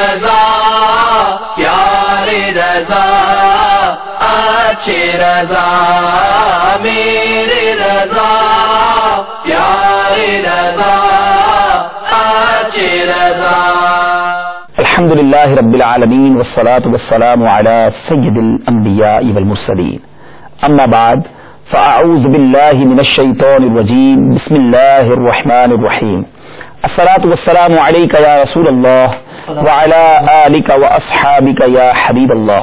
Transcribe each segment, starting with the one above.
رضا پیارے رضا اچھے رضا میرے رضا پیارے رضا اچھے رضا. الحمد للہ رب العالمین والصلاة والسلام علی سید الانبیاء والمرسلین. اما بعد فاعوذ باللہ من الشیطان الرجیم. بسم اللہ الرحمن الرحیم. الصلاة والسلام علیک یا رسول اللہ وعلی آلک واصحابک یا حبیب اللہ.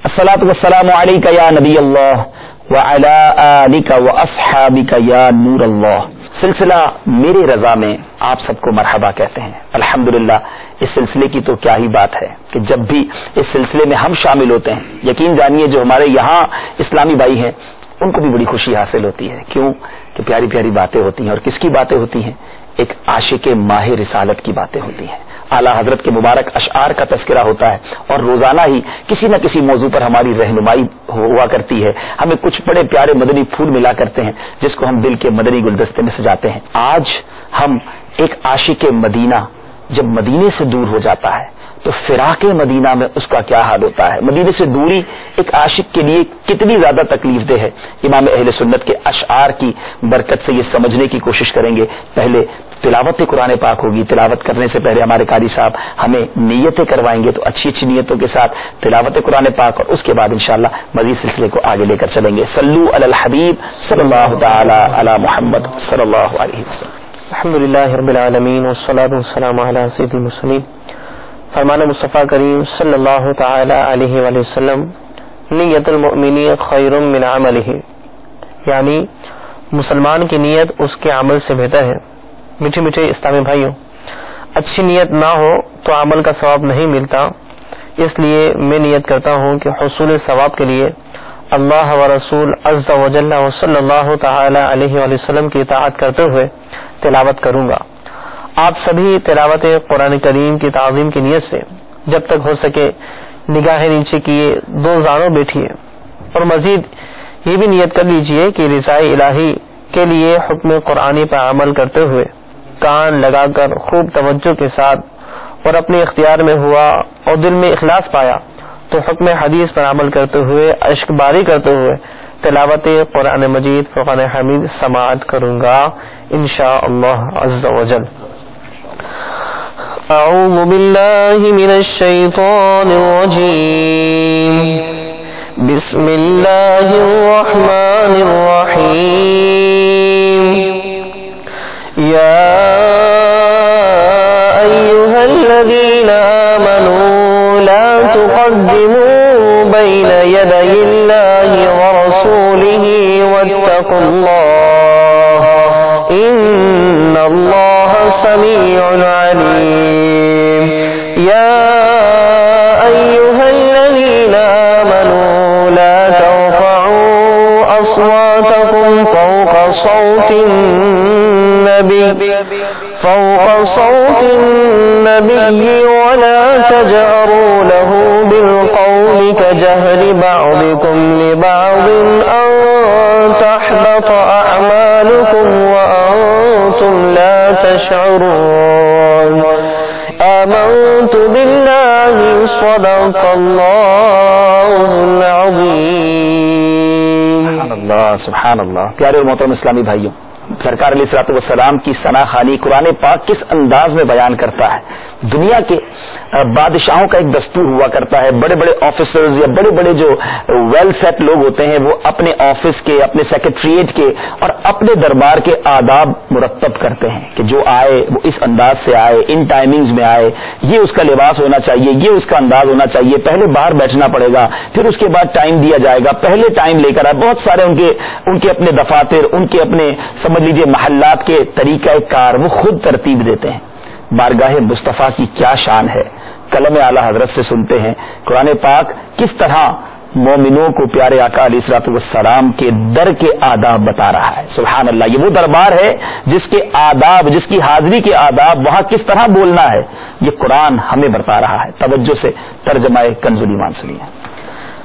الصلاة والسلام علیک یا نبی اللہ وعلی آلک واصحابک یا نور اللہ. سلسلہ میرے رضا میں آپ سب کو مرحبا کہتے ہیں. الحمدللہ اس سلسلے کی تو کیا ہی بات ہے کہ جب بھی اس سلسلے میں ہم شامل ہوتے ہیں یقین جانیے جو ہمارے یہاں اسلامی بھائی ہیں ان کو بھی بڑی خوشی حاصل ہوتی ہے. کیوں کہ پیاری پیاری باتیں ہوتی ہیں. اور کس کی باتیں ہوتی ہیں؟ ایک عاشق ماہ رسالت کی باتیں ہوتی ہیں. اعلیٰ حضرت کے مبارک اشعار کا تذکرہ ہوتا ہے اور روزانہ ہی کسی نہ کسی موضوع پر ہماری رہنمائی ہوا کرتی ہے. ہمیں کچھ بڑے پیارے مدنی پھول ملا کرتے ہیں جس کو ہم دل کے مدنی گلدستے میں سجاتے ہیں. آج ہم ایک عاشق مدینہ جب مدینے سے دور ہو جاتا ہے تو فراق مدینہ میں اس کا کیا حال ہوتا ہے. مدینے سے دوری ایک عاشق کے لیے کتنی زیادہ تکلیف دہ ہے. امام اہل سنت کے اشعار کی برکت سے یہ سمجھنے کی کوشش کریں گے. پہلے تلاوت قرآن پاک ہوگی. تلاوت کرنے سے پہلے ہمارے قاری صاحب ہمیں نیتیں کروائیں گے تو اچھی اچھی نیتوں کے ساتھ تلاوت قرآن پاک اور اس کے بعد انشاءاللہ مزید سلسلے کو آگے لے کر چلیں گے. صلو علی الحبیب صلی اللہ تعالی علی محمد صلی اللہ علیہ وسلم. الحمدللہ رب العالمین والصلاة والسلام علی سید المرسلین. فرمان مصطفیٰ کریم صلی اللہ تعالی علیہ وآلہ وسلم نیت المؤمن خیر من عملہ، یعنی مسلمان کی نیت اس کے عمل سے بہتر ہے. میٹھے میٹھے اسلامی بھائیوں، اچھی نیت نہ ہو تو عمل کا ثواب نہیں ملتا. اس لیے میں نیت کرتا ہوں کہ حصول ثواب کے لیے اللہ و رسول عز و جل و صلی اللہ تعالی علیہ وآلہ وسلم کی اطاعت کرتے ہوئے تلاوت کروں گا. آپ سبھی تلاوت قرآن کریم کی تعظیم کی نیت سے جب تک ہو سکے نگاہ نیچے کیے دو زانوں بیٹھیے اور مزید یہ بھی نیت کر لیجئے کہ رضائے الہی کے لیے حکم قرآنی پر عمل کرتے ہوئے کان لگا کر خوب توجہ کے ساتھ اور اپنے اختیار میں ہوا اور دل میں اخلاص پایا تو حکم حدیث پر عمل کرتے ہوئے اشک باری کرتے ہوئے تلاوت قرآن مجید فرقان حمید سماعت کروں گا انشاءاللہ عز و جل. اعوذ باللہ من الشیطان الرجیم. بسم اللہ الرحمن الرحیم. یا ایہا الذین آمنوا لا تقدموا بین یدی اللہ ورسولہ واتقوا اللہ ان اللہ سمیع علیم. یا ایہا الذین آمنوا لا ترفعوا اصواتکم فوق صوت النبی ولا تجهروا له بالقول كجهر بعضكم لبعض ان تحبط اعمالكم وانتم لا تشعرون. آمنت بالله صدق اللہ العظیم. سبحان اللہ سبحان اللہ. پیارے اور محترم اسلامی بھائیوں، سرکار علیہ الصلوۃ والسلام کی ثنا خوانی قرآن پاک کس انداز میں بیان کرتا ہے. دنیا کے بادشاہوں کا ایک دستور ہوا کرتا ہے. بڑے بڑے آفیسرز یا بڑے بڑے جو ویل سیٹ لوگ ہوتے ہیں وہ اپنے آفس کے، اپنے سیکرٹریٹ کے اور اپنے دربار کے آداب مرتب کرتے ہیں کہ جو آئے وہ اس انداز سے آئے، ان ٹائمنگز میں آئے، یہ اس کا لباس ہونا چاہیے، یہ اس کا انداز ہونا چاہیے. پہلے باہر بیٹھنا پڑے گا، پھر اس کے بعد ٹائم دیا جائے گا، پہلے ٹائم لے کر آئے. بہت سارے ان کے اپنے دفاتر، ان کے اپنے سمجھ لیجیے محلات کے طریقہ کار وہ خود ترتیب دیتے ہیں. بارگاہ مصطفیٰ کی کیا شان ہے. کلام اعلیٰ حضرت سے سنتے ہیں قرآن پاک کس طرح مومنوں کو پیارے آقا علیہ الصلوۃ والسلام کے در کے آداب بتا رہا ہے. سبحان اللہ. یہ وہ دربار ہے جس کے آداب، جس کی حاضری کے آداب وہاں کس طرح بولنا ہے یہ قرآن ہمیں بتا رہا ہے. توجہ سے ترجمہ کنز الایمان سنیے.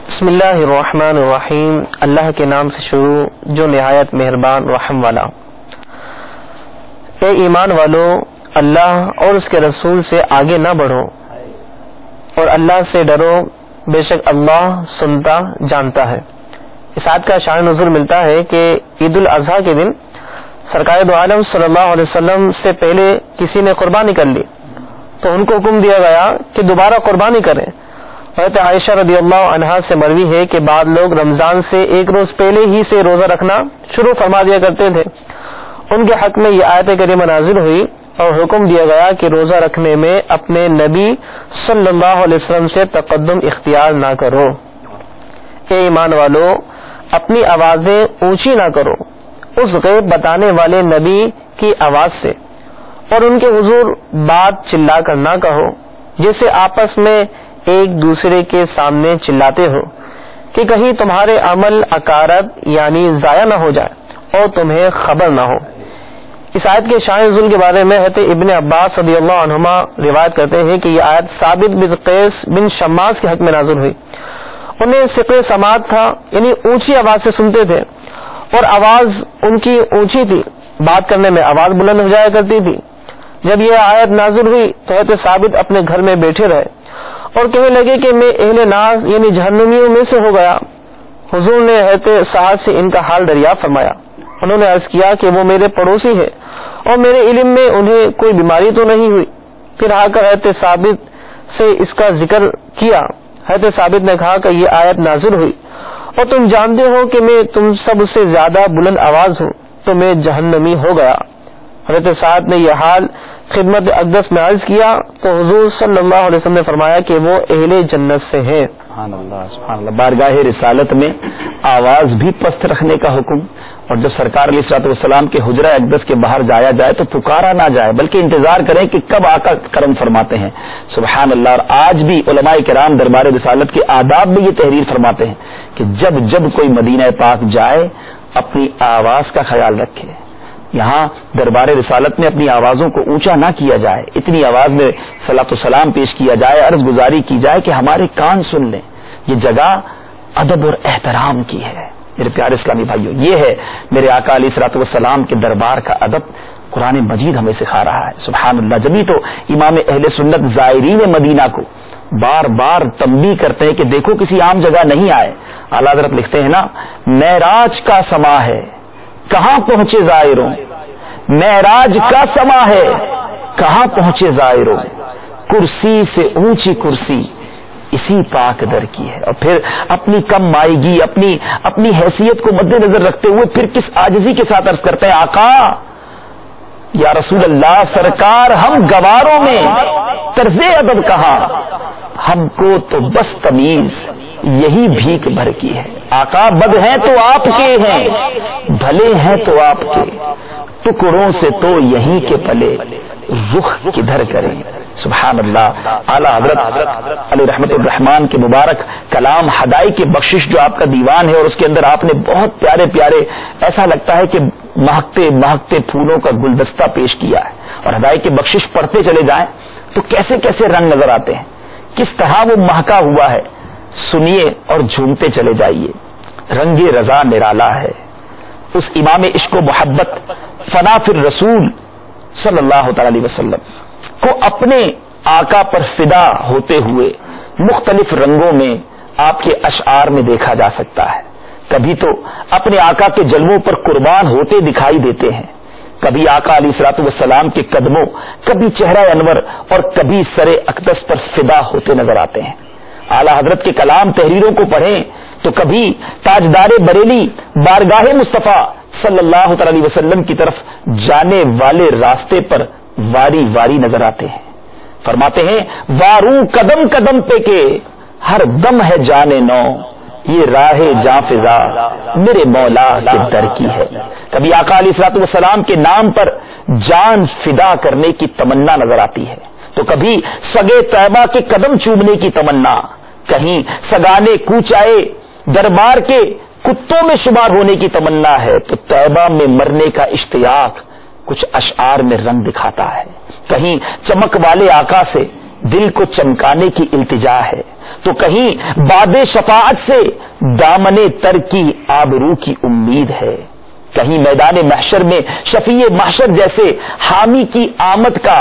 بسم اللہ الرحمن الرحیم. اللہ کے نام سے شروع جو نہایت مہربان رحم والا. اے ایمان والو، اللہ اور اس کے رسول سے آگے نہ بڑھو اور اللہ سے ڈرو، بے شک اللہ سنتا جانتا ہے۔ اس آیت کا شان نزول ملتا ہے کہ عید الاضحیٰ کے دن سرکار دو عالم صلی اللہ علیہ وسلم سے پہلے کسی نے قربانی کر لی تو ان کو حکم دیا گیا کہ دوبارہ قربانی کریں۔ حضرت عائشہ رضی اللہ عنہا سے مروی ہے کہ بعض لوگ رمضان سے ایک روز پہلے ہی سے روزہ رکھنا شروع فرما دیا کرتے تھے۔ ان کے حق میں یہ آیت کریمہ نازل ہوئی اور حکم دیا گیا کہ روزہ رکھنے میں اپنے نبی صلی اللہ علیہ وسلم سے تقدم اختیار نہ کرو۔ اے ایمان والو، اپنی آوازیں اونچی نہ کرو اس غیب بتانے والے نبی کی آواز سے، اور ان کے حضور بات چلا کر نہ کہو جیسے آپس میں ایک دوسرے کے سامنے چلاتے ہو کہ کہیں تمہارے عمل اکارت یعنی ضائع نہ ہو جائے اور تمہیں خبر نہ ہو۔ اس آیت کے شان نزول کے بارے میں حضرت ابن عباس رضی اللہ عنہما روایت کرتے ہیں کہ یہ آیت ثابت بن قیس بن شماس کے حق میں نازل ہوئی۔ انہیں سقر سماعت تھا، یعنی اونچی آواز سے سنتے تھے اور آواز ان کی اونچی تھی، بات کرنے میں آواز بلند ہو جایا کرتی تھی۔ جب یہ آیت نازل ہوئی تو حضرت ثابت اپنے گھر میں بیٹھے رہے اور کہنے لگے کہ میں اہل نار یعنی جہنمیوں میں سے ہو گیا۔ حضور نے حضرت سعد سے ان کا حال دریافت فرمایا۔ انہوں نے عرض کیا کہ وہ میرے پڑوسی ہے اور میرے علم میں انہیں کوئی بیماری تو نہیں ہوئی۔ پھر آ کر حضرت ثابت سے اس کا ذکر کیا۔ حضرت ثابت نے کہا کہ یہ آیت نازل ہوئی اور تم جانتے ہو کہ میں تم سب سے زیادہ بلند آواز ہوں تو میں جہنمی ہو گیا۔ حضرت سعد نے یہ حال خدمت اقدس میں عرض کیا تو حضور صلی اللہ علیہ وسلم نے فرمایا کہ وہ اہل جنت سے ہیں۔ سبحان اللہ سبحان اللہ۔ بارگاہ رسالت میں آواز بھی پست رکھنے کا حکم، اور جب سرکار علیہ الصلوۃ والسلام کے حجرہ اقدس کے باہر جایا جائے تو پکارا نہ جائے بلکہ انتظار کریں کہ کب آقا کرم فرماتے ہیں۔ سبحان اللہ۔ اور آج بھی علماء کرام دربار رسالت کے آداب میں یہ تحریر فرماتے ہیں کہ جب جب کوئی مدینہ پاک جائے اپنی آواز کا خیال رکھے۔ یہاں دربار رسالت میں اپنی آوازوں کو اونچا نہ کیا جائے، اتنی آواز میں صلاۃ و سلام پیش کیا جائے، عرض گزاری کی جائے کہ ہمارے کان سن لیں۔ یہ جگہ ادب اور احترام کی ہے میرے پیارے اسلامی بھائیوں۔ یہ ہے میرے آقا علیہ الصلوۃ والسلام کے دربار کا ادب، قرآن مجید ہمیں سکھا رہا ہے۔ سبحان اللہ۔ جبھی تو امام اہل سنت زائرین مدینہ کو بار بار تنبیہ کرتے ہیں کہ دیکھو کسی عام جگہ نہیں آئے۔ اعلیٰ حضرت لکھتے ہیں نا، معراج کا سما ہے کہاں پہنچے زائروں، معراج کا سما ہے کہاں پہنچے زائروں، کرسی سے اونچی کرسی اسی پاک در کی ہے۔ اور پھر اپنی کم مائیگی، اپنی حیثیت کو مد نظر رکھتے ہوئے پھر کس عاجزی کے ساتھ عرض کرتے ہیں، آقا یا رسول اللہ سرکار ہم گواروں میں طرز ادب کہاں، ہم کو تو بس تمیز یہی بھیک بھر کی ہے۔ آقا بد ہیں تو آپ کے ہیں، بھلے ہیں تو آپ کے، ٹکڑوں سے تو یہیں کے پلے، رخ کدھر کریں۔ سبحان اللہ۔ اعلیٰ حضرت علی رحمت الرحمان کے مبارک کلام ہدائی کی بخشش جو آپ کا دیوان ہے، اور اس کے اندر آپ نے بہت پیارے پیارے، ایسا لگتا ہے کہ مہکتے مہکتے پھولوں کا گلدستہ پیش کیا ہے، اور ہدائی کی بخشش پڑھتے چلے جائیں تو کیسے کیسے رنگ نظر آتے ہیں، کس طرح وہ مہکا ہوا ہے۔ سنیے اور جھومتے چلے جائیے۔ رنگ رضا نرالا ہے، اس امام عشق و محبت فنا فی الرسول صلی اللہ تعالی علیہ وسلم کو اپنے آقا پر فدا ہوتے ہوئے مختلف رنگوں میں آپ کے اشعار میں دیکھا جا سکتا ہے۔ کبھی تو اپنے آقا کے جلووں پر قربان ہوتے دکھائی دیتے ہیں، کبھی آقا علیہ الصلوۃ والسلام کے قدموں، کبھی چہرہ انور اور کبھی سر اقدس پر فدا ہوتے نظر آتے ہیں۔ اعلیٰ حضرت کے کلام تحریروں کو پڑھیں تو کبھی تاجدار بریلی بارگاہ مصطفیٰ صلی اللہ تعالی علیہ وسلم کی طرف جانے والے راستے پر واری واری نظر آتے ہیں۔ فرماتے ہیں وارو قدم قدم پہ کے ہر دم ہے جانے نو، یہ راہ جاں فضا میرے مولا کے در کی ہے۔ کبھی آقا علیہ الصلوۃ والسلام کے نام پر جان فدا کرنے کی تمنا نظر آتی ہے، تو کبھی سگے طیبہ کے قدم چومنے کی تمنا، کہیں سگانے کوچائے دربار کے کتوں میں شمار ہونے کی تمنا ہے، تو طیبہ میں مرنے کا اشتیاق کچھ اشعار میں رنگ دکھاتا ہے، کہیں چمک والے آقا سے دل کو چمکانے کی التجا ہے، تو کہیں باد شفاعت سے دامن تر کی آبرو کی امید ہے، کہیں میدان محشر میں شفیع محشر جیسے حامی کی آمد کا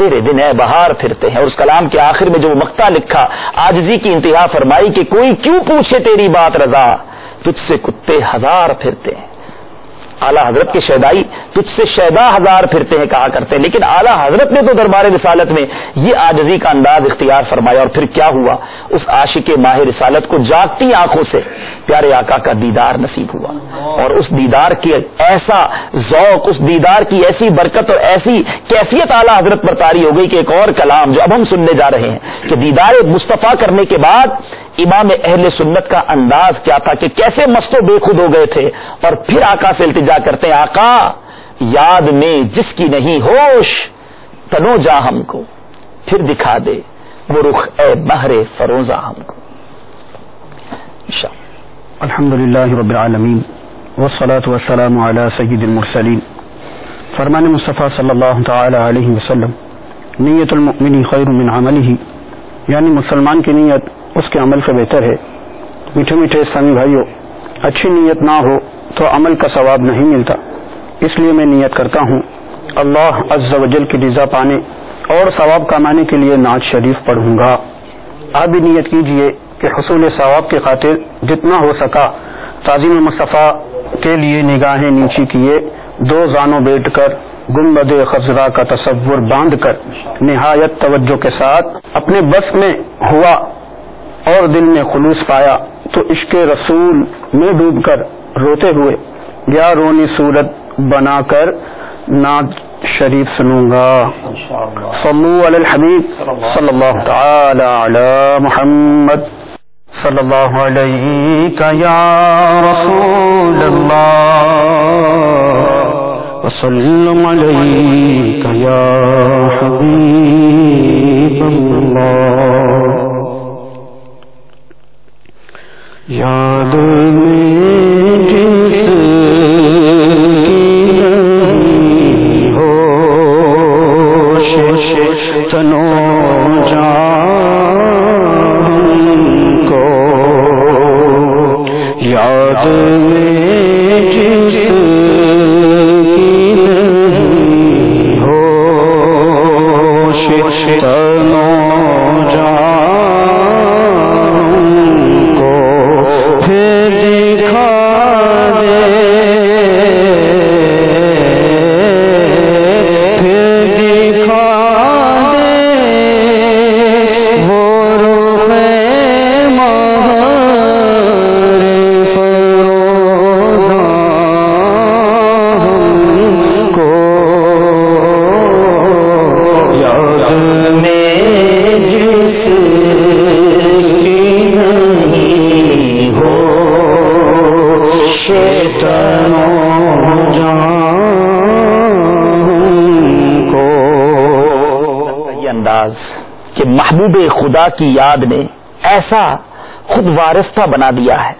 تیرے دن اے بہار پھرتے ہیں. اور اس کلام کے آخر میں جو مقطع لکھا, عاجزی کی انتہا فرمائی کہ کوئی کیوں پوچھے تیری بات رضا, تجھ سے کتے ہزار پھرتے ہیں. اعلیٰ حضرت کے شیدائی تجھ سے شیدا ہزار پھرتے ہیں کہا کرتے ہیں, لیکن اعلیٰ حضرت نے تو دربار رسالت میں یہ عاجزی کا انداز اختیار فرمایا. اور پھر کیا ہوا, اس عاشق ماہ رسالت کو جاگتی آنکھوں سے پیارے آقا کا دیدار نصیب ہوا, اور اس دیدار کی ایسا ذوق, اس دیدار کی ایسی برکت اور ایسی کیفیت اعلیٰ حضرت پر طاری ہو گئی کہ ایک اور کلام جو اب ہم سننے جا رہے ہیں کہ دیدار مصطفیٰ کرنے کے بعد امام اہل سنت کا انداز کیا تھا کہ کیسے مست و بے خود ہو گئے تھے. اور پھر آقا سے التجا کرتے ہیں, آقا یاد میں جس کی نہیں ہوش تنو جا ہم کو, پھر دکھا دے وہ رخ اے بہر فروزہ ہم کو. الحمدللہ رب العالمین والصلاة والسلام علی سید المرسلین. فرمان مصطفیٰ صلی اللہ تعالی علیہ وسلم, نیت المؤمن خیر من عملہ, یعنی مسلمان کی نیت اس کے عمل سے بہتر ہے. میٹھے میٹھے اسلامی بھائیوں, اچھی نیت نہ ہو تو عمل کا ثواب نہیں ملتا. اس لیے میں نیت کرتا ہوں اللہ عز و جل کی رضا پانے اور ثواب کمانے کے لیے نعت شریف پڑھوں گا. آپ بھی نیت کیجئے کہ حصول ثواب کی خاطر جتنا ہو سکا تعظیم مصطفیٰ کے لیے نگاہیں نیچی کیے, دو زانوں بیٹھ کر گنبد خضرا کا تصور باندھ کر نہایت توجہ کے ساتھ اپنے بس میں ہوا اور دل میں خلوص پایا تو عشق رسول میں ڈوب کر روتے ہوئے یا رونی صورت بنا کر نعت شریف سنوں گا. صلو علی الحبیب صلی اللہ تعالی علی محمد صلی اللہ علیہ یا رسول اللہ وسلم علیک یا حبیب اللہ. یاد میں جس کی نہیں ہوش تنو جان کو, یاد میں جس کی نہیں ہوش تنو کہ محبوب خدا کی یاد نے ایسا خود وارستہ بنا دیا ہے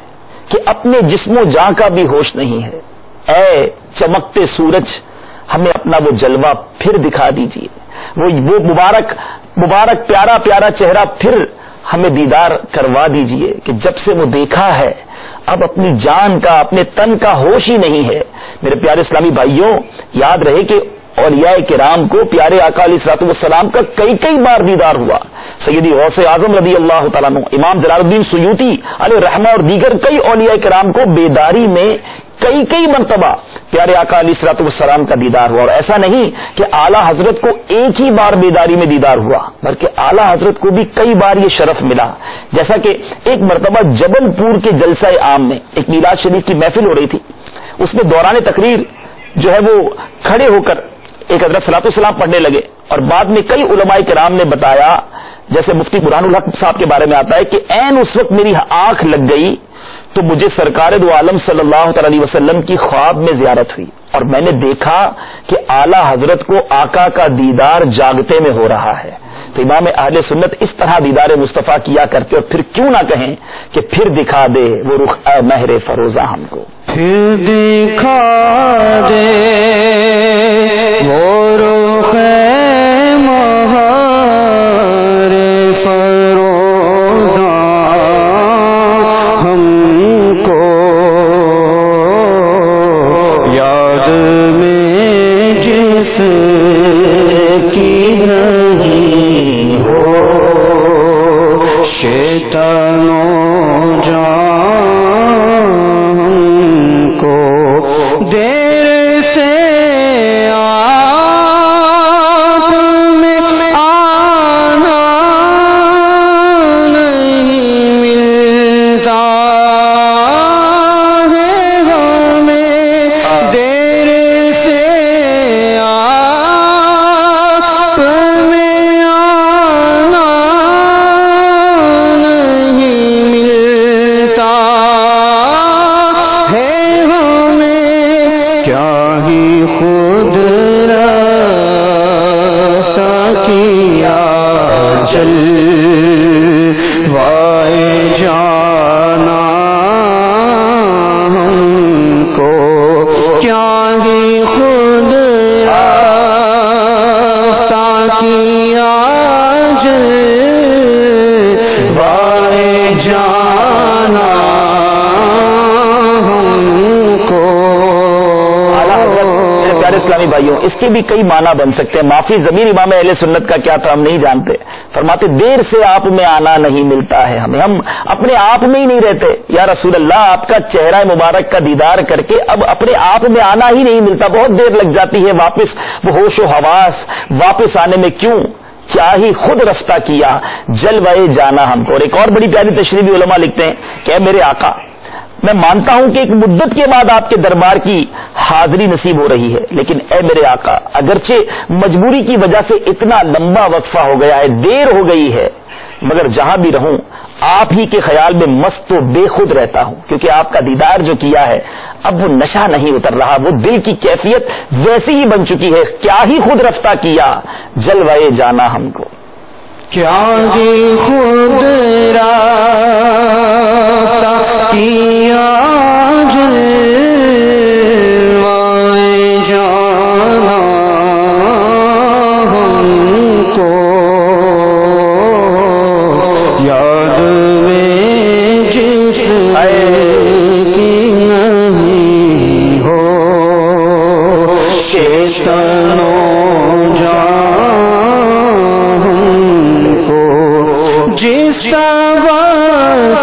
کہ اپنے جسم و جاں کا بھی ہوش نہیں ہے. اے چمکتے سورج, ہمیں اپنا وہ جلوہ پھر دکھا دیجیے, وہ مبارک پیارا پیارا چہرہ پھر ہمیں دیدار کروا دیجیے کہ جب سے وہ دیکھا ہے اب اپنی جان کا, اپنے تن کا ہوش ہی نہیں ہے. میرے پیارے اسلامی بھائیوں, یاد رہے کہ اولیاء کرام کو پیارے آقا علیہ الصلوۃ والسلام کا کئی بار دیدار ہوا. سیدی غوث اعظم رضی اللہ تعالیٰ عنہ, امام جلال الدین سیوطی علیہ رحمہ اور دیگر کئی اولیاء کرام کو بیداری میں کئی مرتبہ پیارے آقا علیہ الصلوۃ والسلام کا دیدار ہوا. اور ایسا نہیں کہ اعلیٰ حضرت کو ایک ہی بار بیداری میں دیدار ہوا, بلکہ اعلیٰ حضرت کو بھی کئی بار یہ شرف ملا. جیسا کہ ایک مرتبہ جبل پور کے جلسہ عام میں ایک میلاد شریف کی محفل ہو رہی تھی, اس میں دوران تقریر جو ہے وہ کھڑے ہو کر ایک حضرت صلاۃ السلام پڑھنے لگے, اور بعد میں کئی علماء کرام نے بتایا, جیسے مفتی برہان الحق صاحب کے بارے میں آتا ہے کہ عین اس وقت میری آنکھ لگ گئی تو مجھے سرکار دو عالم صلی اللہ تعالی علیہ وسلم کی خواب میں زیارت ہوئی, اور میں نے دیکھا کہ اعلیٰ حضرت کو آقا کا دیدار جاگتے میں ہو رہا ہے. تو امام اہل سنت اس طرح دیدار مصطفیٰ کیا کرتے, اور پھر کیوں نہ کہیں کہ پھر دکھا دے وہ رخ اے مہر فروزہ ہم کو, پھر دکھا دے وہ رخ مہر فروزہ ہم کو, یاد میں جس کی شیطانوں جان کو دیر سے آپ میں آنا نہیں ملتا ہے ہمیں دیر سے آپ میں آنا نہیں ملتا ہے ہمیں کیا ہی خود رسا کیا جلوائے جانا ہم کو کیا ہی خود رسا کیا جلوائے جانا ہم کو. میرے پیارے اسلامی بھائیوں، اس کے بھی کئی معنی بن سکتے ہیں. معافی ضمیر امام اہل سنت کا کیا تھا ہم نہیں جانتے. فرماتے دیر سے آپ میں آنا نہیں ملتا ہے ہمیں، ہم اپنے آپ میں ہی نہیں رہتے. یا رسول اللہ، آپ کا چہرہ مبارک کا دیدار کر کے اب اپنے آپ میں آنا ہی نہیں ملتا، بہت دیر لگ جاتی ہے واپس وہ ہوش و حواس واپس آنے میں. کیوں؟ کیا ہی خود رفتہ کیا جلوائے جانا ہم کو. اور ایک اور بڑی پیاری تشریح بھی علماء لکھتے ہیں کہ اے میرے آقا، میں مانتا ہوں کہ ایک مدت کے بعد آپ کے دربار کی حاضری نصیب ہو رہی ہے، لیکن اے میرے آقا، اگرچہ مجبوری کی وجہ سے اتنا لمبا وقفہ ہو گیا ہے، دیر ہو گئی ہے، مگر جہاں بھی رہوں آپ ہی کے خیال میں مست و بے خود رہتا ہوں، کیونکہ آپ کا دیدار جو کیا ہے اب وہ نشہ نہیں اتر رہا، وہ دل کی کیفیت ویسی ہی بن چکی ہے. کیا ہی خود رفتہ کیا جلوائے جانا ہم کو. کیا ہی خود رفتہ کیا جلوائے جانا ہم کو یاد میں جس کی نہیں ہو شیطانوں جان کو جس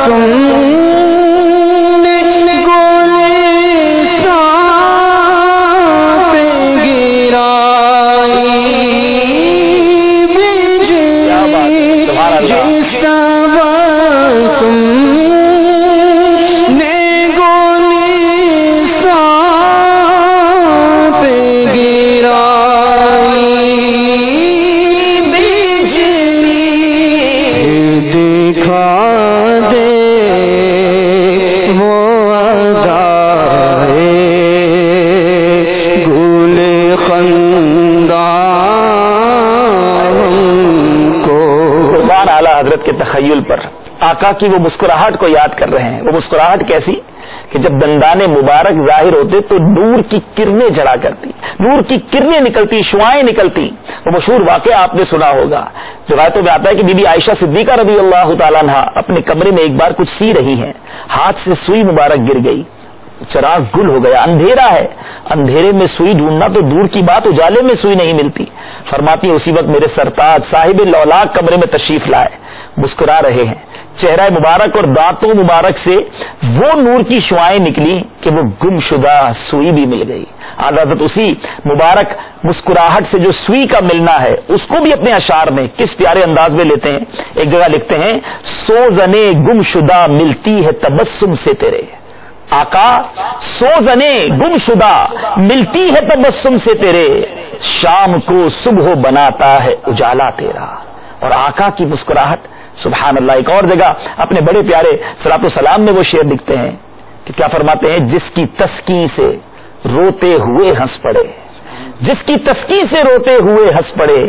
تم نے گلستان پہ گرائی بجلی جس تم نے گلستان پہ گرائی بجلی دکھا دے وہ ادائے گل خندان کو. قربان اعلیٰ حضرت کے تخیل پر آقا کی وہ مسکراہٹ کو یاد کر رہے ہیں. وہ مسکراہٹ کیسی کہ جب دندان مبارک ظاہر ہوتے تو نور کی کرنیں جڑا کرتی، نور کی کرنیں نکلتی، شعائیں نکلتی. وہ مشہور واقعہ آپ نے سنا ہوگا، روایتوں میں آتا ہے کہ بی بی عائشہ صدیقہ رضی اللہ تعالیٰ عنہا اپنے کمرے میں ایک بار کچھ سی رہی ہیں، ہاتھ سے سوئی مبارک گر گئی، چراغ گل ہو گیا، اندھیرا ہے، اندھیرے میں سوئی ڈھونڈنا تو دور کی بات، اجالے میں سوئی نہیں ملتی. فرماتی ہے اسی وقت میرے سرتاج صاحب لولاک کمرے میں تشریف لائے، مسکرا رہے ہیں، چہرہ مبارک اور دانتوں مبارک سے وہ نور کی شعائیں نکلی کہ وہ گم شدہ سوئی بھی مل گئی. حضرت اسی مبارک مسکراہٹ سے جو سوئی کا ملنا ہے اس کو بھی اپنے اشعار میں کس پیارے انداز میں لیتے ہیں. ایک جگہ لکھتے ہیں سوزنے گم شدہ ملتی ہے تبسم سے تیرے. آقا سوزنے گم شدہ ملتی ہے تبسم سے تیرے، شام کو صبح بناتا ہے اجالا تیرا. اور آقا کی مسکراہٹ سبحان اللہ. ایک اور جگہ اپنے بڑے پیارے صلاۃ و سلام میں وہ شعر لکھتے ہیں کہ کیا فرماتے ہیں، جس کی تسکی سے روتے ہوئے ہنس پڑے، جس کی تسکی سے روتے ہوئے ہنس پڑے،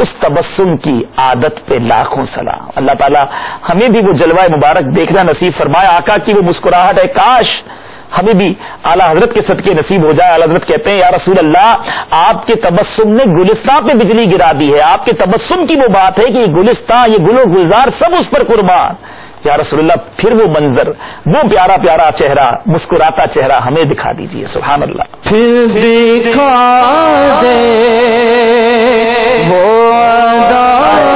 اس تبسم کی عادت پہ لاکھوں سلام. اللہ تعالیٰ ہمیں بھی وہ جلوہ مبارک دیکھنا نصیب فرمائے. آقا کی وہ مسکراہٹ ہے، کاش ہمیں بھی اعلیٰ حضرت کے صدقے نصیب ہو جائے. اعلیٰ حضرت کہتے ہیں یا رسول اللہ، آپ کے تبسم نے گلستان پہ بجلی گرا دی ہے. آپ کے تبسم کی وہ بات ہے کہ یہ گلستان، یہ گل و گلزار سب اس پر قربان. یا رسول اللہ، پھر وہ منظر، وہ پیارا پیارا چہرہ، مسکراتا چہرہ ہمیں دکھا دیجیے. سبحان اللہ. پھر دکھا دے وہ ادائے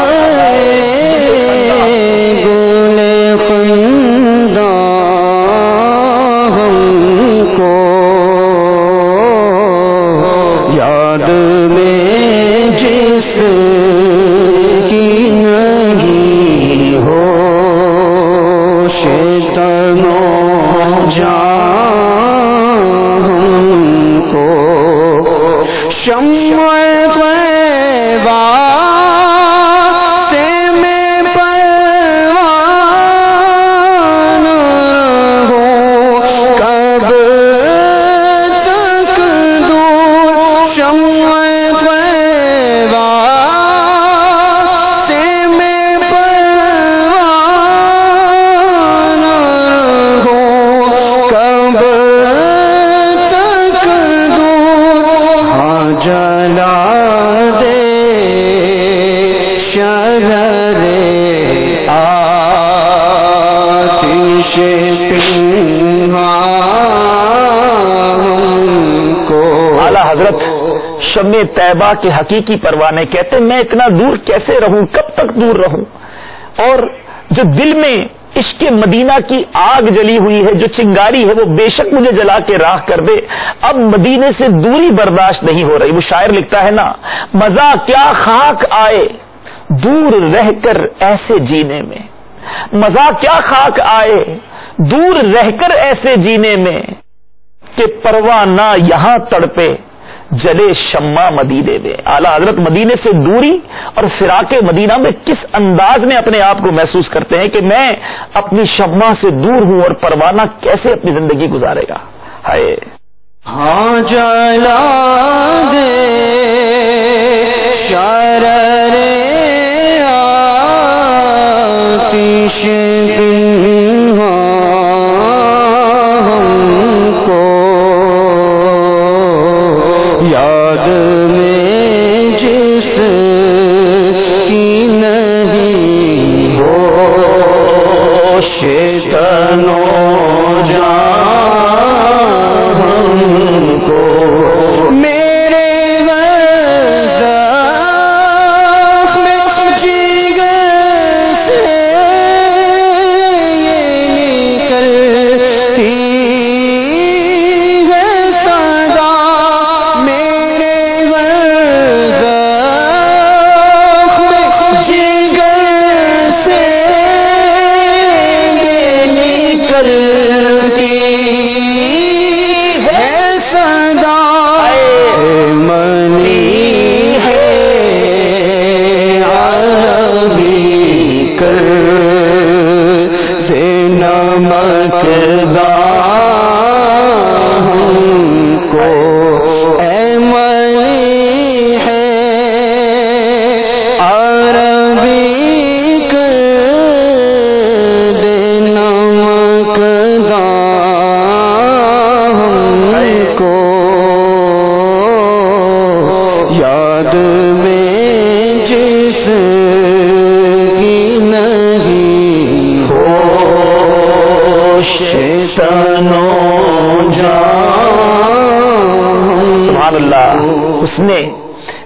طیبہ کے حقیقی پروانے کہتے میں اتنا دور کیسے رہوں، کب تک دور رہوں؟ اور جو دل میں عشق مدینہ کی آگ جلی ہوئی ہے، جو چنگاری ہے، وہ بے شک مجھے جلا کے راہ کر دے، اب مدینے سے دوری برداشت نہیں ہو رہی۔ وہ شاعر لکھتا ہے نا، مزہ کیا خاک آئے دور رہ کر ایسے جینے میں، مزہ کیا خاک آئے دور رہ کر ایسے جینے میں، کہ پروانہ یہاں تڑپے جلے شمع مدینے میں۔ اعلیٰ حضرت مدینے سے دوری اور فراق مدینہ میں کس انداز میں اپنے آپ کو محسوس کرتے ہیں کہ میں اپنی شمع سے دور ہوں اور پروانہ کیسے اپنی زندگی گزارے گا۔ ہائے ہاں جلا دے شرر آتش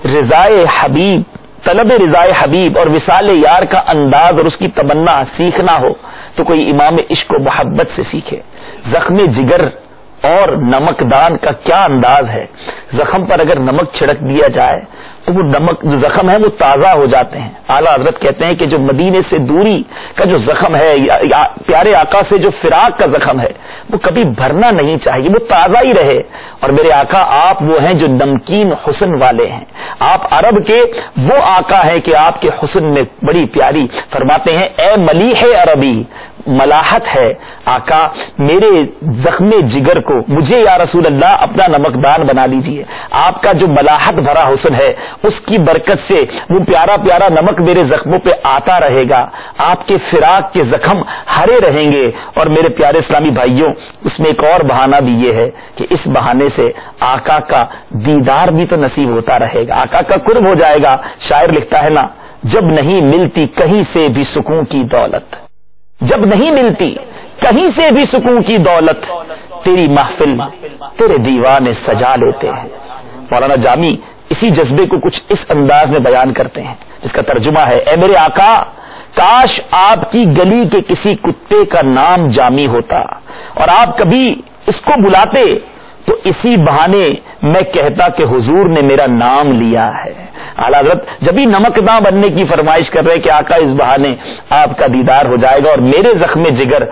رضائے حبیب، طلب رضائے حبیب اور وصال یار کا انداز اور اس کی تمنا سیکھنا ہو تو کوئی امام عشق و محبت سے سیکھے۔ زخم جگر اور نمکدان کا کیا انداز ہے، زخم پر اگر نمک چھڑک دیا جائے تو وہ نمک جو زخم ہے وہ تازہ ہو جاتے ہیں۔ اعلیٰ حضرت کہتے ہیں کہ جو مدینے سے دوری کا جو زخم ہے یا پیارے آقا سے جو فراق کا زخم ہے وہ کبھی بھرنا نہیں چاہیے، وہ تازہ ہی رہے۔ اور میرے آقا آپ وہ ہیں جو نمکین حسن والے ہیں، آپ عرب کے وہ آقا ہیں کہ آپ کے حسن میں بڑی پیاری فرماتے ہیں اے ملیح عربی، ملاحت ہے آقا میرے زخم جگر کو، مجھے یا رسول اللہ اپنا نمکدان بنا لیجئے۔ آپ کا جو ملاحت بھرا حسن ہے اس کی برکت سے وہ پیارا پیارا نمک میرے زخموں پہ آتا رہے گا، آپ کے فراق کے زخم ہرے رہیں گے۔ اور میرے پیارے اسلامی بھائیوں، اس میں ایک اور بہانہ بھی یہ ہے کہ اس بہانے سے آقا کا دیدار بھی تو نصیب ہوتا رہے گا، آقا کا قرب ہو جائے گا۔ شاعر لکھتا ہے نا، جب نہیں ملتی کہیں سے بھی سکون کی دولت، جب نہیں ملتی کہیں سے بھی سکون کی دولت، تیری محفل تیرے دیوانے سجا لیتے ہیں۔ مولانا جامی اسی جذبے کو کچھ اس انداز میں بیان کرتے ہیں جس کا ترجمہ ہے اے میرے آقا، کاش آپ کی گلی کے کسی کتے کا نام جامی ہوتا اور آپ کبھی اس کو بلاتے تو اسی بہانے میں کہتا کہ حضور نے میرا نام لیا ہے۔ اعلیٰ حضرت جب بھی نمکداں بننے کی فرمائش کر رہے کہ آقا اس بہانے آپ کا دیدار ہو جائے گا اور میرے زخم جگر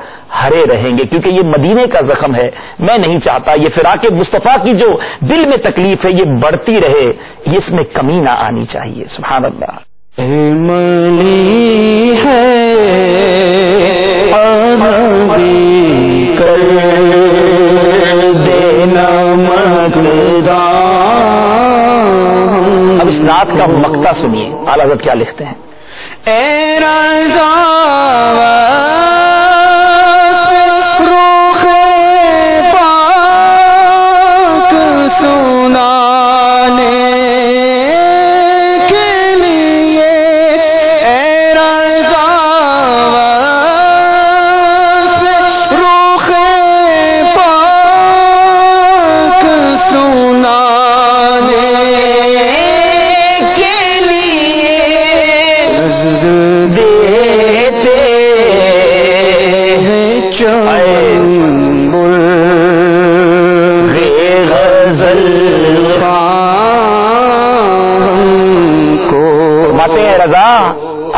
ہرے رہیں گے، کیونکہ یہ مدینے کا زخم ہے، میں نہیں چاہتا یہ فراق مصطفیٰ کی جو دل میں تکلیف ہے یہ بڑھتی رہے، یہ اس میں کمی نہ آنی چاہیے۔ سبحان اللہ۔ اب اس نعت کا مقطع سنیے، اعلیٰ حضرت کیا لکھتے ہیں۔ اے رضا روخ پاک سنانے کے لیے، اے رضا روخ پاک سنانے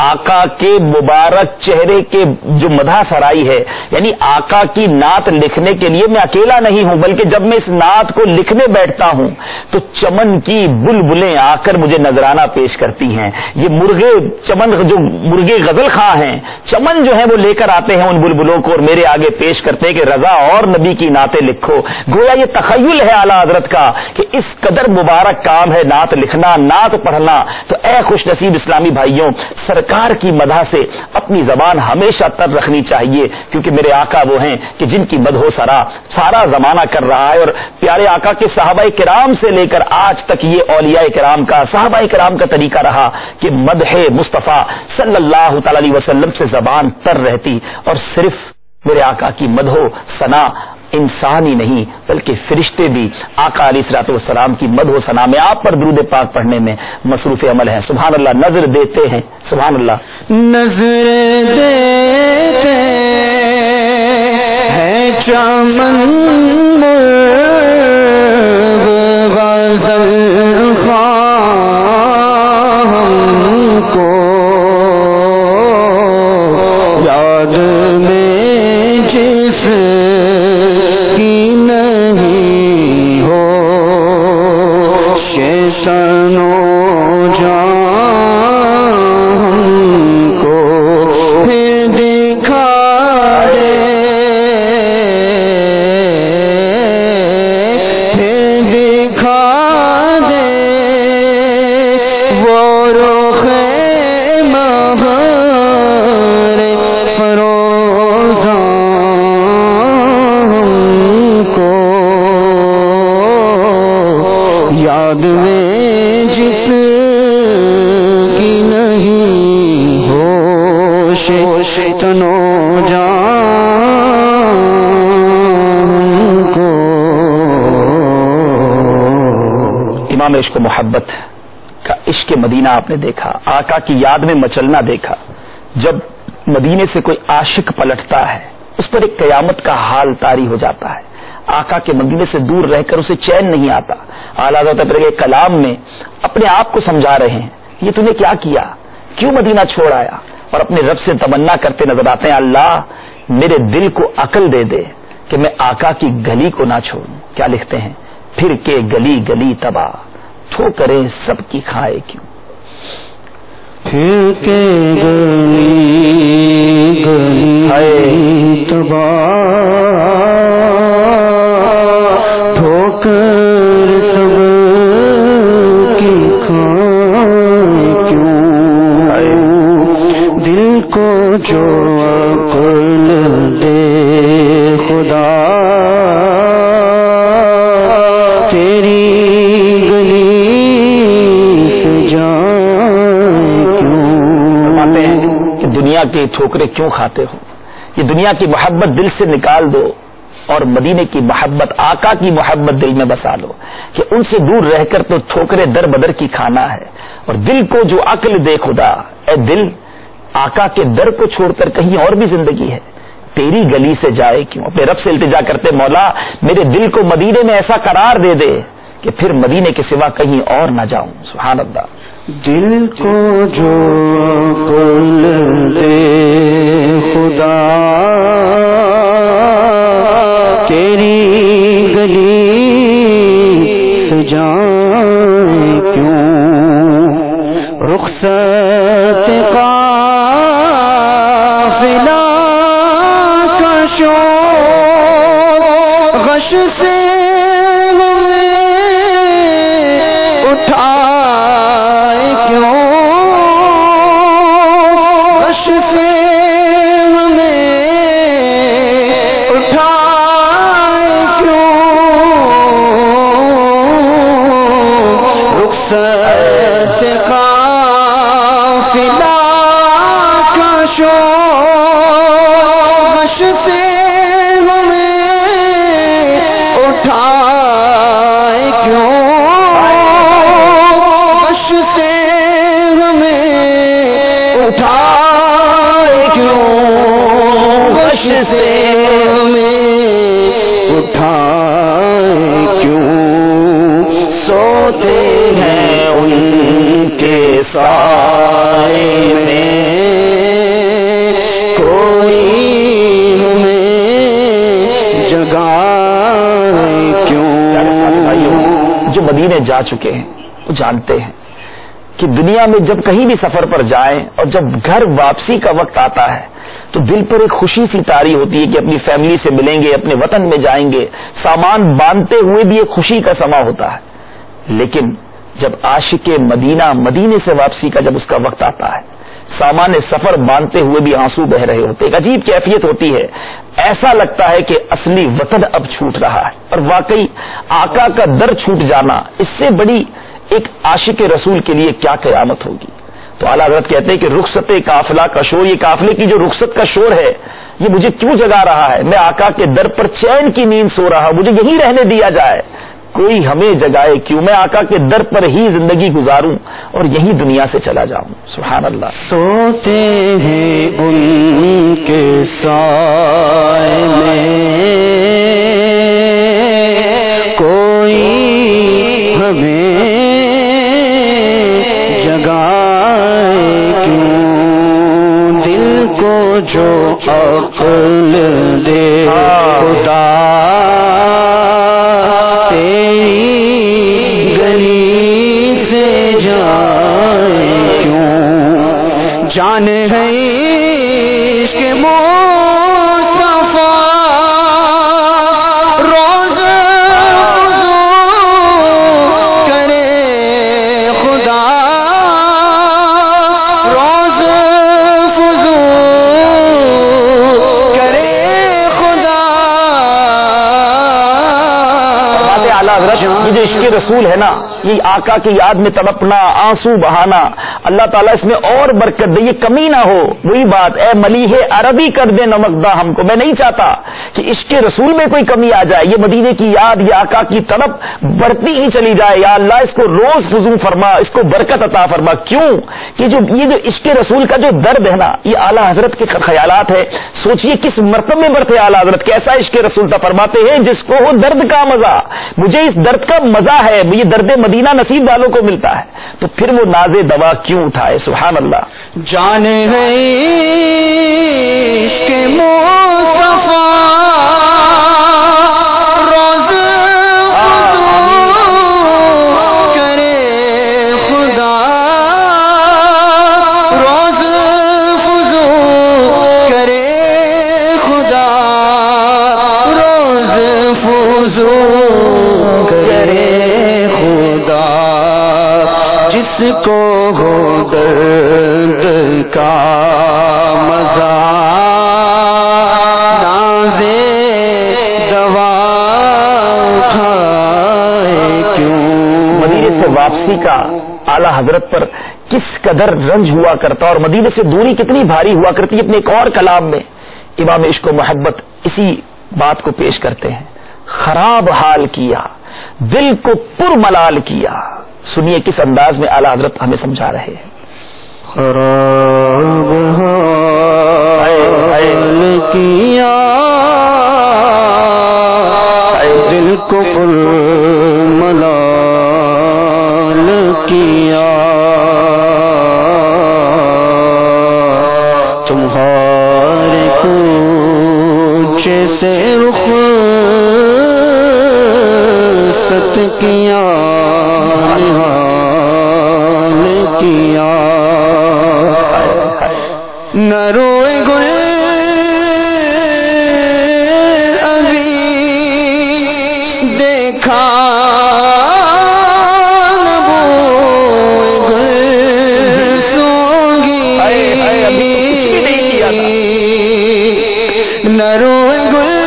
آقا کے مبارک چہرے کے جو مدح سرائی ہے، یعنی آقا کی نعت لکھنے کے لیے میں اکیلا نہیں ہوں، بلکہ جب میں اس نعت کو لکھنے بیٹھتا ہوں تو چمن کی بلبلیں آ کر مجھے نذرانہ پیش کرتی ہیں. یہ مرغے چمن، جو مرغے غزل خواں ہیں، چمن جو ہے وہ لے کر آتے ہیں ان بلبلوں کو اور میرے آگے پیش کرتے ہیں کہ رضا اور نبی کی نعتیں لکھو. گویا یہ تخیل ہے اعلیٰ حضرت کا کہ اس قدر مبارک کام ہے نعت لکھنا، نعت پڑھنا. تو اے خوش نصیب اسلامی بھائیوں، سرکار کی مدح سے اپنی زبان ہمیشہ تر رکھنی چاہیے، کیونکہ میرے آقا وہ ہیں کہ جن کی مدح و سرا سارا زمانہ کر رہا ہے. اور پیارے آقا کے صحابہ کرام سے لے کر آج تک یہ اولیاء کرام کا، صحابہ کرام کا طریقہ رہا کہ مدح مصطفیٰ صلی اللہ تعالی علیہ وسلم سے زبان تر رہتی. اور صرف میرے آقا کی مدح و ثنا انسان ہی نہیں بلکہ فرشتے بھی آقا علیہ الصلوۃ والسلام کی مدح و ثنا میں، آپ پر درود پاک پڑھنے میں مصروف عمل ہیں. سبحان اللہ. نظر دیتے ہیں، سبحان اللہ، نظر دیتے ہیں چمن غزل خواں ہم کو یاد میں جس کی نہیں ہو شیطانوں امام عشق و محبت کا عشق مدینہ آپ نے دیکھا، آقا کی یاد میں مچلنا دیکھا. جب مدینے سے کوئی عاشق پلٹتا ہے اس پر ایک قیامت کا حال طاری ہو جاتا ہے. آقا کے مدینے سے دور رہ کر اسے چین نہیں آتا. اعلیٰ حضرت کے کلام میں اپنے آپ کو سمجھا رہے ہیں، یہ تم نے کیا کیا، کیوں مدینہ چھوڑ آیا؟ اور اپنے رب سے تمنا کرتے نظر آتے ہیں، اللہ میرے دل کو عقل دے دے کہ میں آقا کی گلی کو نہ چھوڑوں. کیا لکھتے ہیں؟ پھر کے گلی گلی تباہ ٹھوکریں سب کی کھائے کیوں. پھر کے گلی گلی تباہ ٹھوکر سب کی کھائے کیوں. دل کو جو عقل دے خدا تیری دنیا کی ٹھوکریں کیوں کھاتے ہو؟ یہ دنیا کی محبت دل سے نکال دو اور مدینے کی محبت، آقا کی محبت دل میں بسا لو کہ ان سے دور رہ کر تو ٹھوکریں در بدر کی کھانا ہے. اور دل کو جو عقل دے خدا، اے دل آقا کے در کو چھوڑ کر کہیں اور بھی زندگی ہے، تیری گلی سے جائے کیوں. اپنے رب سے التجا کرتے، مولا میرے دل کو مدینے میں ایسا قرار دے دے کہ پھر مدینے کے سوا کہیں اور نہ جاؤں. سبحان اللہ. دل کو جو عقل دے خدا تیری گلی سے جائے کیوں. رخصت قافلہ کا شور غش سے سائے کوئی ہمیں جگائے کیوں. جو مدینے جا چکے ہیں وہ جانتے ہیں کہ دنیا میں جب کہیں بھی سفر پر جائیں اور جب گھر واپسی کا وقت آتا ہے تو دل پر ایک خوشی سی طاری ہوتی ہے کہ اپنی فیملی سے ملیں گے، اپنے وطن میں جائیں گے. سامان باندھتے ہوئے بھی ایک خوشی کا سما ہوتا ہے. لیکن جب عاشق مدینہ مدینے سے واپسی کا جب اس کا وقت آتا ہے، سامان سفر باندھتے ہوئے بھی آنسو بہ رہے ہوتے. ایک عجیب کیفیت ہوتی ہے. ایسا لگتا ہے کہ اصلی وطن اب چھوٹ رہا ہے. اور واقعی آقا کا در چھوٹ جانا، اس سے بڑی ایک عاشق رسول کے لیے کیا قیامت ہوگی. تو اعلیٰ حضرت کہتے ہیں کہ رخصت قافلہ کا شور، یہ قافلے کی جو رخصت کا شور ہے یہ مجھے کیوں جگا رہا ہے. میں آقا کے در پر چین کی نیند سو رہا ہوں، مجھے یہی رہنے دیا جائے، کوئی ہمیں جگائے کیوں. میں آقا کے در پر ہی زندگی گزاروں اور یہی دنیا سے چلا جاؤں. سبحان اللہ. سوتے ہیں ان کے سائے میں کوئی ہمیں جگائے کیوں. دل کو جو عقل دے خدا تیری گلی سے جائے کیوں. جان ہے عشق مصطفیٰ روز فضول کرے خدا، روز فضول کرے خدا. اعلیٰ حضرت یہ جو عشق رسول ہے نا، یہ آقا کی یاد میں تڑپنا، آنسو بہانا، اللہ تعالیٰ اس میں اور برکت دے، یہ کمی نہ ہو. وہی بات، اے ملیح عربی کر دے نمکدہ ہم کو. میں نہیں چاہتا کہ عشق رسول میں کوئی کمی آ جائے. یہ مدینے کی یاد، یہ آقا کی طلب بڑھتی ہی چلی جائے. یا اللہ اس کو روز فزوں فرما، اس کو برکت عطا فرما. کیوں کہ یہ جو عشق رسول کا جو درد ہے نا، یہ اعلیٰ حضرت کے خیالات ہے. سوچئے کس مرتبے میں بڑھتے اعلیٰ حضرت، کیسا عشق رسول تھا. فرماتے ہیں جس کو ہو درد کا مزہ، مجھے اس درد کا مزہ ہے، یہ درد مدینہ نصیب والوں کو ملتا ہے، تو پھر وہ ناز دوا کیوں اٹھائے. سبحان اللہ. جان ہے عشق مصطفیٰ روز فضول کرے خدا، روز فضول کرے خدا، روز فضول کرے خدا. جس کو ہو درد کا مزہ نازے دوا کھائے کیوں. مدینے سے واپسی کا اعلیٰ حضرت پر کس قدر رنج ہوا کرتا اور مدینے سے دوری کتنی بھاری ہوا کرتی. اپنے ایک اور کلام میں امام عشق و محبت اسی بات کو پیش کرتے ہیں. خراب حال کیا، دل کو پر ملال کیا. سنیے کس انداز میں اعلیٰ حضرت ہمیں سمجھا رہے ہیں. خراب حال کیا، دل کو پر ملال کیا. تمہارے کوچے سے رخصت کیا، کیا نہ روئے گل ابھی دیکھا، نہ بوئے گل سونگی، نہ روئے گل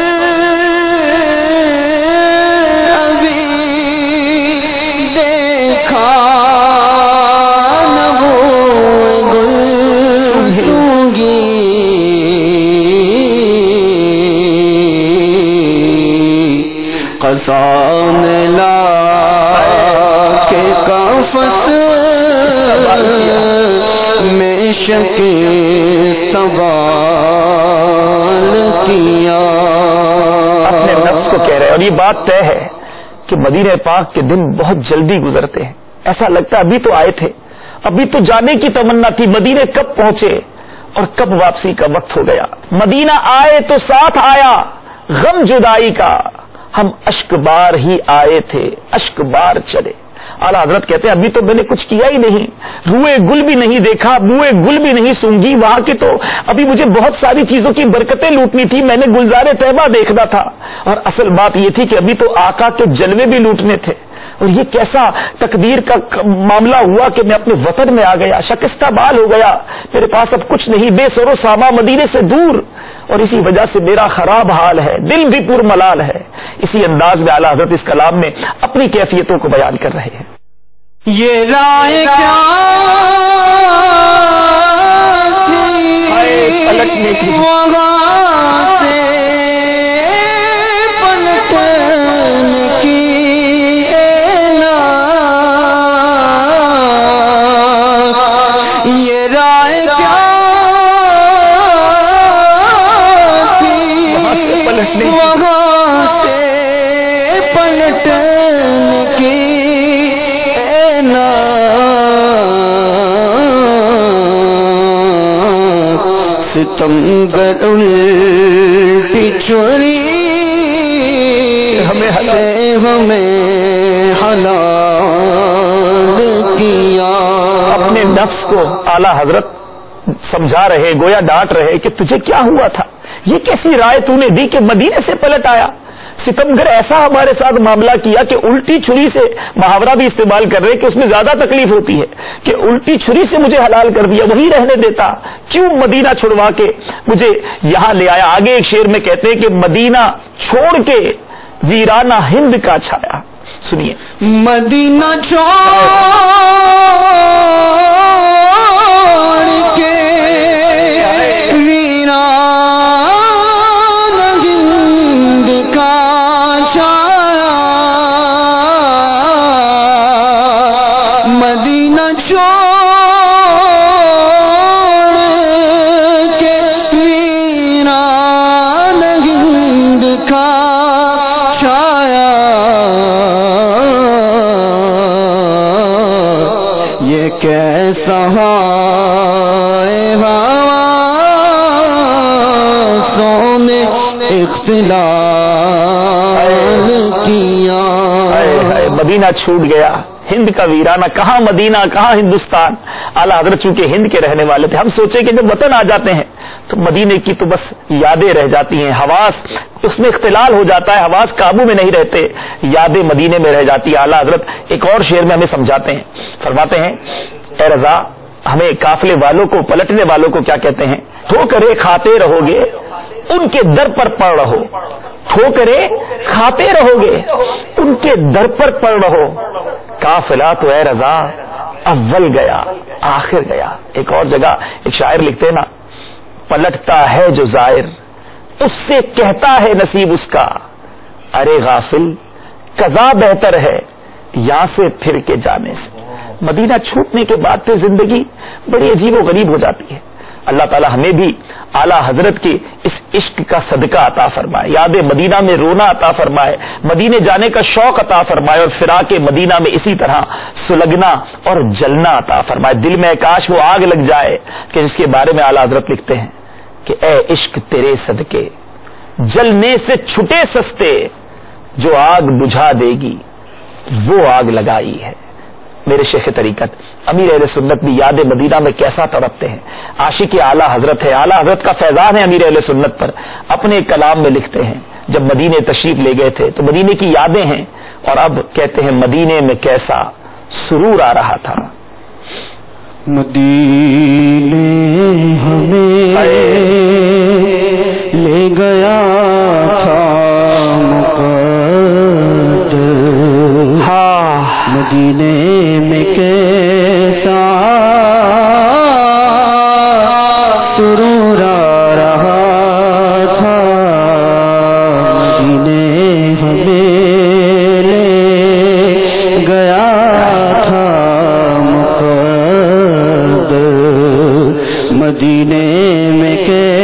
ابھی دیکھا، قسم لا کے قفس میں شکست بال کیا. اپنے نفس کو کہہ رہے اور یہ بات طے ہے کہ مدینہ پاک کے دن بہت جلدی گزرتے ہیں. ایسا لگتا ہے ابھی تو آئے تھے، ابھی تو جانے کی تمنا تھی، مدینے کب پہنچے. اور کب واپسی کا وقت ہو گیا. مدینہ آئے تو ساتھ آیا غم جدائی کا، ہم اشک بار ہی آئے تھے اشک بار چلے. اعلیٰ حضرت کہتے ہیں ابھی تو میں نے کچھ کیا ہی نہیں، روئے گل بھی نہیں دیکھا، بوئے گل بھی نہیں سونگی، وہاں کی تو ابھی مجھے بہت ساری چیزوں کی برکتیں لوٹنی تھی، میں نے گلزار طیبہ دیکھنا تھا. اور اصل بات یہ تھی کہ ابھی تو آقا کے جلوے بھی لوٹنے تھے. اور یہ کیسا تقدیر کا معاملہ ہوا کہ میں اپنے وطن میں آ گیا، شکستہ بال ہو گیا، میرے پاس اب کچھ نہیں، بے سر و ساما مدینے سے دور، اور اسی وجہ سے میرا خراب حال ہے، دل بھی پر ملال ہے. اسی انداز میں اعلیٰ حضرت اس کلام میں اپنی کیفیتوں کو بیان کر رہے ہیں. یہ رائے کیا پلٹنے کی وہاں سے پلٹنے کی یہ رائے کیا وہاں سے پلٹنے کی ستمگر الٹی چوری ہمیں حلال کیا. اپنے نفس کو اعلیٰ حضرت سمجھا رہے، گویا ڈانٹ رہے کہ تجھے کیا ہوا تھا، یہ کیسی رائے تو نے دی کہ مدینے سے پلٹ آیا. ستمگر ایسا ہمارے ساتھ معاملہ کیا کہ الٹی چھری سے، محاورہ بھی استعمال کر رہے کہ اس میں زیادہ تکلیف ہوتی ہے، کہ الٹی چھری سے مجھے حلال کر دیا، وہی رہنے دیتا، کیوں مدینہ چھڑوا کے مجھے یہاں لے آیا. آگے ایک شعر میں کہتے ہیں کہ مدینہ چھوڑ کے ویرانہ ہند کا چھایا. سنیے. مدینہ چھوڑ کے ویرانہ ہند کا چھایا، مدینہ چھوڑ کے ویرانہ ہند کا چھایا. یہ کیسا ہے ہوا سونے اختلاف کیا. مدینہ چھوٹ گیا، ہند کا ویرانہ، کہاں مدینہ کہاں ہندوستان. اعلیٰ حضرت چونکہ ہند کے رہنے والے تھے، ہم سوچے کہ جب وطن آ جاتے ہیں تو مدینے کی تو بس یادیں رہ جاتی ہیں، حواس اس میں اختلال ہو جاتا ہے، حواس قابو میں نہیں رہتے، یادیں مدینے میں رہ جاتی ہے. اعلیٰ حضرت ایک اور شعر میں ہمیں سمجھاتے ہیں، فرماتے ہیں اے رضا، ہمیں قافلے والوں کو، پلٹنے والوں کو کیا کہتے ہیں؟ ٹھوکرے کھاتے رہو گے ان کے در پر پڑ رہو، ٹھوکرے کھاتے رہو گے ان کے در پر پڑ رہو. قافلہ تو اے رضا اول گیا آخر گیا. ایک اور جگہ ایک شاعر لکھتے نا، پلٹتا ہے جو زائر اس سے کہتا ہے نصیب اس کا، ارے غافل قضا بہتر ہے یہاں سے پھر کے جانے سے. مدینہ چھوٹنے کے بعد پھر زندگی بڑی عجیب و غریب ہو جاتی ہے. اللہ تعالی ہمیں بھی اعلیٰ حضرت کے اس عشق کا صدقہ عطا فرمائے، یاد مدینہ میں رونا عطا فرمائے، مدینے جانے کا شوق عطا فرمائے، اور فراق مدینہ میں اسی طرح سلگنا اور جلنا عطا فرمائے. دل میں کاش وہ آگ لگ جائے کہ جس کے بارے میں اعلیٰ حضرت لکھتے ہیں کہ اے عشق تیرے صدقے جلنے سے چھٹے سستے، جو آگ بجھا دے گی وہ آگ لگائی ہے. میرے شیخ طریقت امیر اہل سنت بھی یاد مدینہ میں کیسا تڑپتے ہیں. عاشق اعلیٰ حضرت ہے، اعلیٰ حضرت کا فیضان ہے امیر اہل سنت پر. اپنے کلام میں لکھتے ہیں جب مدینے تشریف لے گئے تھے تو مدینے کی یادیں ہیں، اور اب کہتے ہیں مدینے میں کیسا سرور آ رہا تھا. مدینے ہمیں لے گیا تھا مدینے میں کیسا سرور آ رہا تھا، مدینے ہمیں لے گیا تھا مقدر، مدینے میں کیسا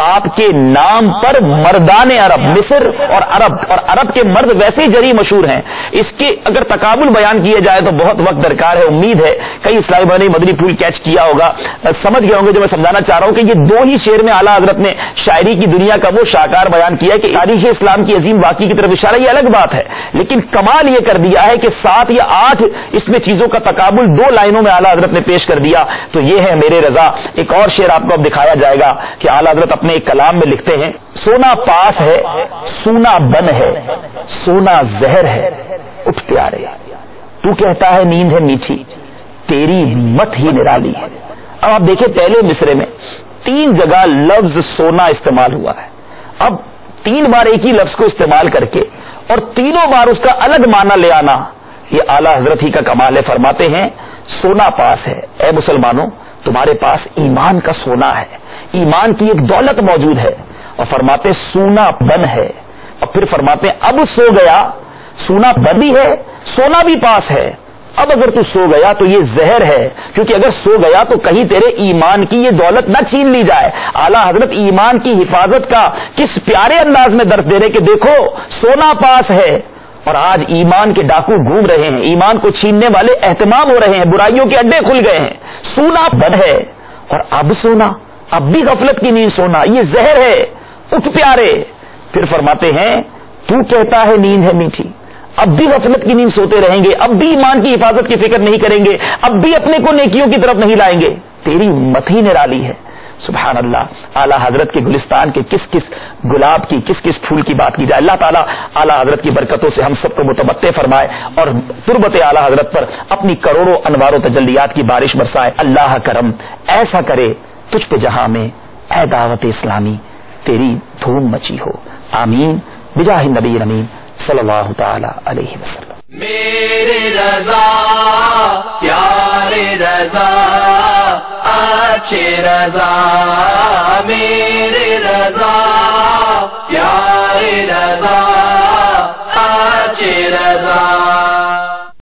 آپ کے نام پر مردان عرب، مصر اور عرب کے مرد ویسے ہی جری مشہور ہیں. اس کے اگر تقابل بیان کیے جائے تو بہت وقت درکار ہے. امید ہے کئی اسلامی بھائی نے مدنی پھول کیچ کیا ہوگا، سمجھ گئے ہوں گے جو میں سمجھانا چاہ رہا ہوں کہ یہ 2 ہی شعر میں اعلیٰ حضرت نے شاعری کی دنیا کا وہ شاہکار بیان کیا ہے کہ تاریخ اسلام کی عظیم واقعی کی طرف اشارہ. یہ الگ بات ہے، لیکن کمال یہ کر دیا ہے کہ 7 یا 8 اس میں چیزوں کا تقابل 2 لائنوں میں اعلیٰ حضرت نے پیش کر دیا. تو یہ ہے میرے رضا. ایک اور شعر آپ کو اب دکھایا جائے گا کہ اعلیٰ حضرت اپنے ایک کلام میں لکھتے ہیں، سونا پاس ہے، سونا بن ہے، سونا زہر ہے، اٹھ پیارے، تو کہتا ہے نیند ہے میٹھی، تیری مت ہی نرالی ہے. اب آپ دیکھیں پہلے مصرے میں 3 جگہ لفظ سونا استعمال ہوا ہے. اب 3 بار ایک ہی لفظ کو استعمال کر کے اور تینوں بار اس کا الگ معنی لے آنا، یہ اعلیٰ حضرت ہی کا کمال ہے. فرماتے ہیں سونا پاس ہے، اے مسلمانوں تمہارے پاس ایمان کا سونا ہے، ایمان کی ایک دولت موجود ہے. اور فرماتے سونا بن ہے، اور پھر فرماتے اب سو گیا، سونا بن بھی ہے، سونا بھی پاس ہے. اب اگر تو سو گیا تو یہ زہر ہے، کیونکہ اگر سو گیا تو کہیں تیرے ایمان کی یہ دولت نہ چھین لی جائے. اعلیٰ حضرت ایمان کی حفاظت کا کس پیارے انداز میں درس دے رہے کہ دیکھو سونا پاس ہے اور آج ایمان کے ڈاکو گھوم رہے ہیں، ایمان کو چھیننے والے اہتمام ہو رہے ہیں، برائیوں کے اڈے کھل گئے ہیں. سونا بن ہے اور اب سونا، اب بھی غفلت کی نیند سونا، یہ زہر ہے، اٹھ پیارے. پھر فرماتے ہیں تو کہتا ہے نیند ہے میٹھی، اب بھی غفلت کی نیند سوتے رہیں گے، اب بھی ایمان کی حفاظت کی فکر نہیں کریں گے، اب بھی اپنے کو نیکیوں کی طرف نہیں لائیں گے، تیری مت ہی نرالی ہے. سبحان اللہ. اعلیٰ حضرت کے گلستان کے کس کس گلاب کی، کس کس پھول کی بات کی جائے. اللہ تعالیٰ اعلیٰ حضرت کی برکتوں سے ہم سب کو متمتع فرمائے اور تربت اعلیٰ حضرت پر اپنی کروڑوں انوار و تجلیات کی بارش برسائے. اللہ کرم ایسا کرے تجھ پہ جہاں میں اے دعوت اسلامی تیری دھوم مچی ہو. آمین بجاہ نبی امین صلی اللہ تعالی علیہ وسلم. میرے رضا پیارے رضا اچھے رضا میرے رضا